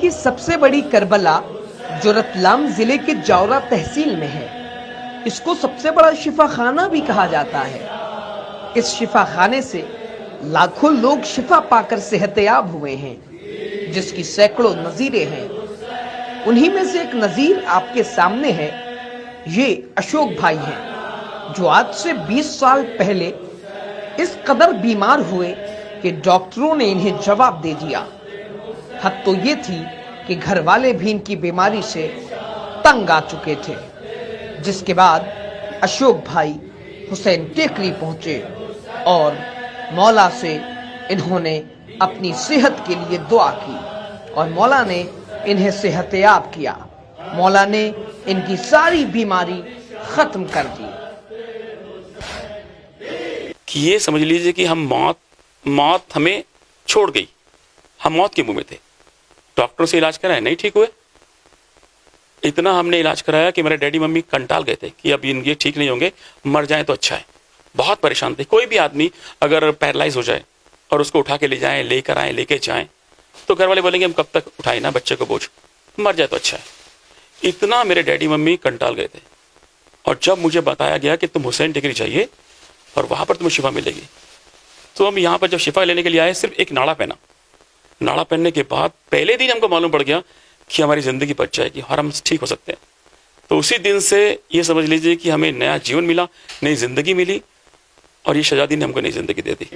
की सबसे बड़ी करबला जो रतलाम जिले के जावरा तहसील में है, इसको सबसे बड़ा शिफाखाना भी कहा जाता है। इस शिफाखाने से लाखों लोग शिफा पाकर सेहतयाब हुए हैं, जिसकी सैकड़ों नजीरें हैं। उन्हीं में से एक नजीर आपके सामने है। ये अशोक भाई हैं, जो आज से 20 साल पहले इस कदर बीमार हुए कि डॉक्टरों ने इन्हें जवाब दे दिया। हद तो ये थी कि घर वाले भी इनकी बीमारी से तंग आ चुके थे, जिसके बाद अशोक भाई हुसैन टेकरी पहुंचे और मौला से इन्होंने अपनी सेहत के लिए दुआ की और मौला ने इन्हें सेहतयाब किया। मौला ने इनकी सारी बीमारी खत्म कर दी। कि ये समझ लीजिए कि हम मौत हमें छोड़ गई, हम मौत के मुंह में थे। डॉक्टरों से इलाज कराया, नहीं ठीक हुए। इतना हमने इलाज कराया कि मेरे डैडी मम्मी कंटाल गए थे कि अब ये ठीक नहीं होंगे, मर जाएं तो अच्छा है। बहुत परेशान थे। कोई भी आदमी अगर पैरालाइज हो जाए और उसको उठा के ले जाएं, लेकर आए, लेके जाएं, तो घर वाले बोलेंगे हम कब तक उठाए ना बच्चे को बोझ, मर जाए तो अच्छा है। इतना मेरे डैडी मम्मी कंटाल गए थे। और जब मुझे बताया गया कि तुम हुसैन टेकरी चाहिए और वहां पर तुम्हें शिफा मिलेगी, तो हम यहाँ पर जब शिफा लेने के लिए आए, सिर्फ एक नाड़ा पहना। नाड़ा पहनने के बाद पहले दिन हमको मालूम पड़ गया कि हमारी जिंदगी बच जाएगी और हम ठीक हो सकते हैं। तो उसी दिन से ये समझ लीजिए कि हमें नया जीवन मिला, नई जिंदगी मिली और ये शहजादी ने हमको नई जिंदगी दे दी।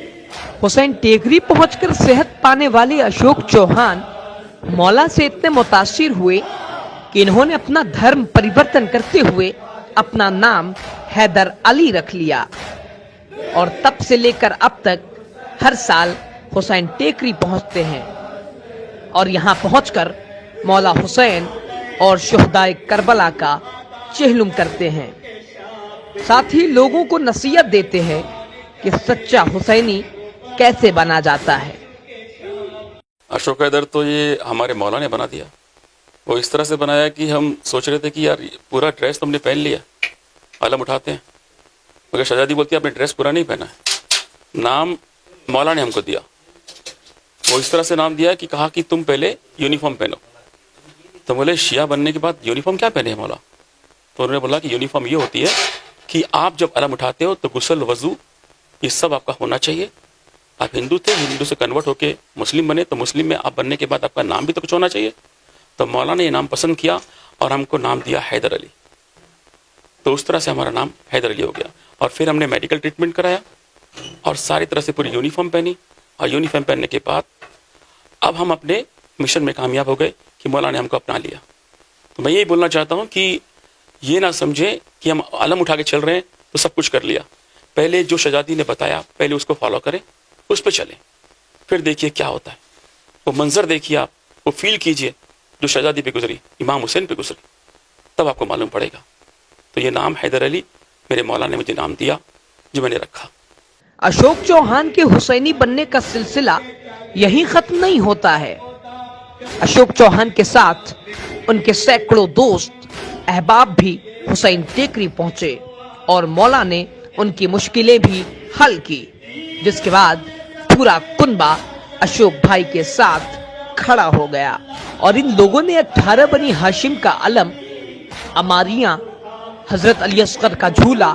हुसैन टेकरी पहुंचकर सेहत पाने वाले अशोक चौहान मौला से इतने मुतासिर हुए कि इन्होंने अपना धर्म परिवर्तन करते हुए अपना नाम हैदर अली रख लिया और तब से लेकर अब तक हर साल हुसैन टेकरी पहुंचते हैं और यहां पहुंचकर मौला हुसैन और शुहदाए करबला का चेहलुम करते हैं। साथ ही लोगों को नसीहत देते हैं कि सच्चा हुसैनी कैसे बना जाता है। अशोक हैदर तो ये हमारे मौला ने बना दिया। वो इस तरह से बनाया कि हम सोच रहे थे कि यार पूरा ड्रेस तो हमने पहन लिया, अलम उठाते हैं, मगर शहजादी बोलती है आपने ड्रेस पूरा नहीं पहना है। नाम मौला ने हमको दिया। वो इस तरह से नाम दिया कि कहा कि तुम पहले यूनिफॉर्म पहनो। तो बोले शिया बनने के बाद यूनिफॉर्म क्या पहने मौला? तो उन्होंने बोला कि यूनिफॉर्म ये होती है कि आप जब अलम उठाते हो तो गुस्ल, वजू, ये सब आपका होना चाहिए। आप हिंदू थे, हिंदू से कन्वर्ट होके मुस्लिम बने, तो मुस्लिम में आप बनने के बाद आपका नाम भी तो कुछ होना चाहिए। तो मौला ने ये नाम पसंद किया और हमको नाम दिया हैदर अली। तो उस तरह से हमारा नाम हैदर अली हो गया। और फिर हमने मेडिकल ट्रीटमेंट कराया और सारी तरह से पूरी यूनिफॉर्म पहनी। और यूनिफॉर्म पहनने के बाद अब हम अपने मिशन में कामयाब हो गए कि मौला ने हमको अपना लिया। तो मैं यही बोलना चाहता हूँ कि ये ना समझे कि हम अलम उठा के चल रहे हैं तो सब कुछ कर लिया। पहले जो शहजादी ने बताया, पहले उसको फॉलो करें, उस पर चलें, फिर देखिए क्या होता है। वो मंजर देखिए, आप वो फील कीजिए जो शहजादी पे गुजरी, इमाम हुसैन पे गुजरी, तब आपको मालूम पड़ेगा। तो ये नाम हैदर अली मेरे मौला ने मुझे नाम दिया, जो मैंने रखा। अशोक चौहान के हुसैनी बनने का सिलसिला यहीं खत्म नहीं होता है। अशोक चौहान के साथ उनके सैकड़ों दोस्त अहबाब भी हुसैन टेकरी पहुंचे और मौला ने उनकी मुश्किलें भी हल की, जिसके बाद पूरा कुनबा अशोक भाई के साथ खड़ा हो गया और इन लोगों ने 18 बनी हाशिम का अलम, अमारियां, हजरत अली असगर का झूला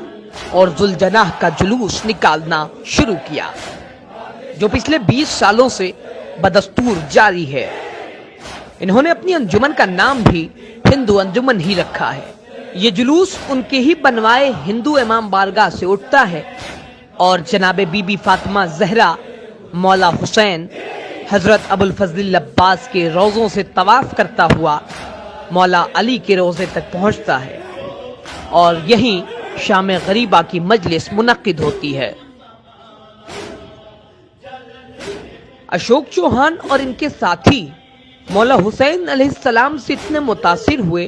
और जुलजनाह का जुलूस निकालना शुरू किया, जो पिछले 20 सालों से बदस्तूर जारी है। इन्होंने अपनी अंजुमन का नाम भी हिंदू अंजुमन ही रखा है। ये जुलूस उनके ही बनवाए हिंदू इमाम बारगाह से उठता है और जनाबे बीबी फातिमा जहरा, मौला हुसैन, हजरत अबुल फजल अब्बास के रोज़ों से तवाफ करता हुआ मौला अली के रोज़े तक पहुंचता है और यहीं शाम गरीबा की मजलिस मुनक्किद होती है। अशोक चौहान और इनके साथी मौला हुसैन अलैहिस्सलाम से इतने मुतासिर हुए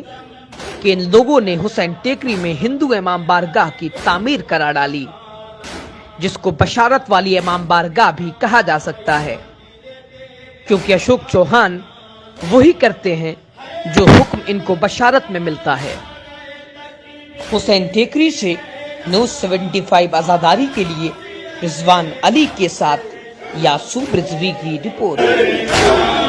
कि इन लोगों ने हुसैन टेकरी में हिंदू इमाम बारगाह की तामीर करा डाली, जिसको बशारत वाली इमाम बारगाह भी कहा जा सकता है, क्योंकि अशोक चौहान वही करते हैं जो हुक्म इनको बशारत में मिलता है। हुसैन टेकरी से न्यूज़ 75 आजादारी के लिए रिजवान अली के साथ यासूब रिजवी की रिपोर्ट।